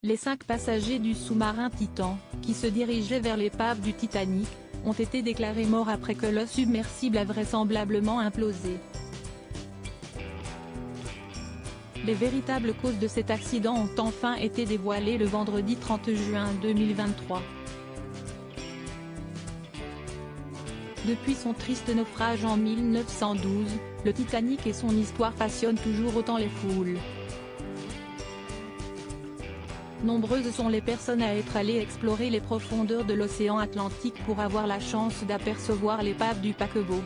Les 5 passagers du sous-marin Titan, qui se dirigeaient vers l'épave du Titanic, ont été déclarés morts après que le submersible a vraisemblablement implosé. Les véritables causes de cet accident ont enfin été dévoilées le vendredi 30 juin 2023. Depuis son triste naufrage en 1912, le Titanic et son histoire passionnent toujours autant les foules. Nombreuses sont les personnes à être allées explorer les profondeurs de l'océan Atlantique pour avoir la chance d'apercevoir l'épave du paquebot.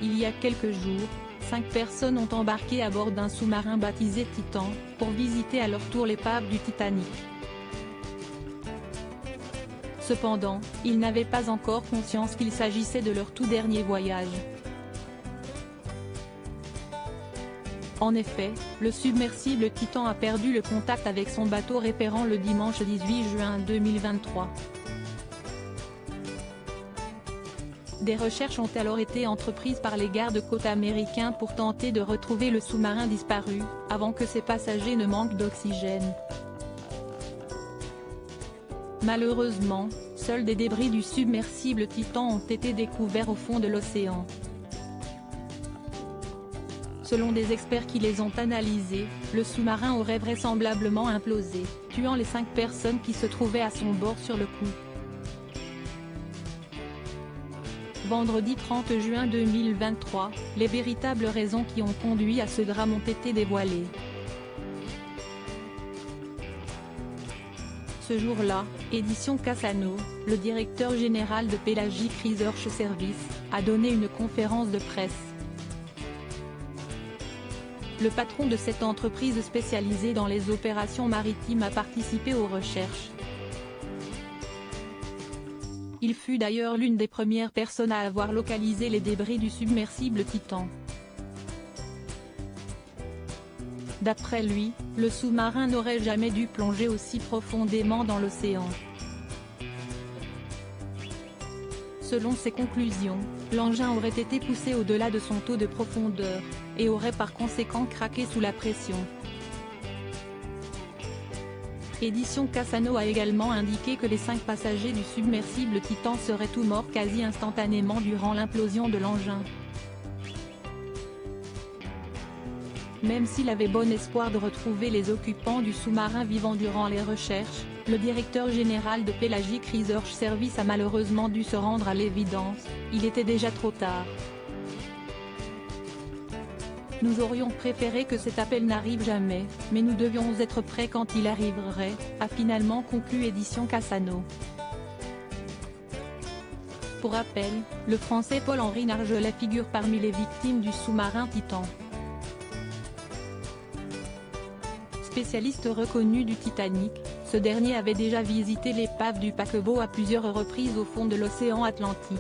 Il y a quelques jours, 5 personnes ont embarqué à bord d'un sous-marin baptisé Titan, pour visiter à leur tour l'épave du Titanic. Cependant, ils n'avaient pas encore conscience qu'il s'agissait de leur tout dernier voyage. En effet, le submersible Titan a perdu le contact avec son bateau repérant le dimanche 18 juin 2023. Des recherches ont alors été entreprises par les gardes-côtes américains pour tenter de retrouver le sous-marin disparu, avant que ses passagers ne manquent d'oxygène. Malheureusement, seuls des débris du submersible Titan ont été découverts au fond de l'océan. Selon des experts qui les ont analysés, le sous-marin aurait vraisemblablement implosé, tuant les 5 personnes qui se trouvaient à son bord sur le coup. Vendredi 30 juin 2023, les véritables raisons qui ont conduit à ce drame ont été dévoilées. Ce jour-là, Éditions Cassano, le directeur général de Pelagic Research Services, a donné une conférence de presse. Le patron de cette entreprise spécialisée dans les opérations maritimes a participé aux recherches. Il fut d'ailleurs l'une des premières personnes à avoir localisé les débris du submersible Titan. D'après lui, le sous-marin n'aurait jamais dû plonger aussi profondément dans l'océan. Selon ses conclusions, l'engin aurait été poussé au-delà de son taux de profondeur, et aurait par conséquent craqué sous la pression. Éditions Cassano a également indiqué que les 5 passagers du submersible Titan seraient tous morts quasi instantanément durant l'implosion de l'engin. Même s'il avait bon espoir de retrouver les occupants du sous-marin vivant durant les recherches, le directeur général de Pelagic Research Services a malheureusement dû se rendre à l'évidence, il était déjà trop tard. Nous aurions préféré que cet appel n'arrive jamais, mais nous devions être prêts quand il arriverait, a finalement conclu Éditions Cassano. Pour rappel, le Français Paul-Henri Nargeolet figure parmi les victimes du sous-marin Titan. Spécialiste reconnu du Titanic, ce dernier avait déjà visité l'épave du paquebot à plusieurs reprises au fond de l'océan Atlantique.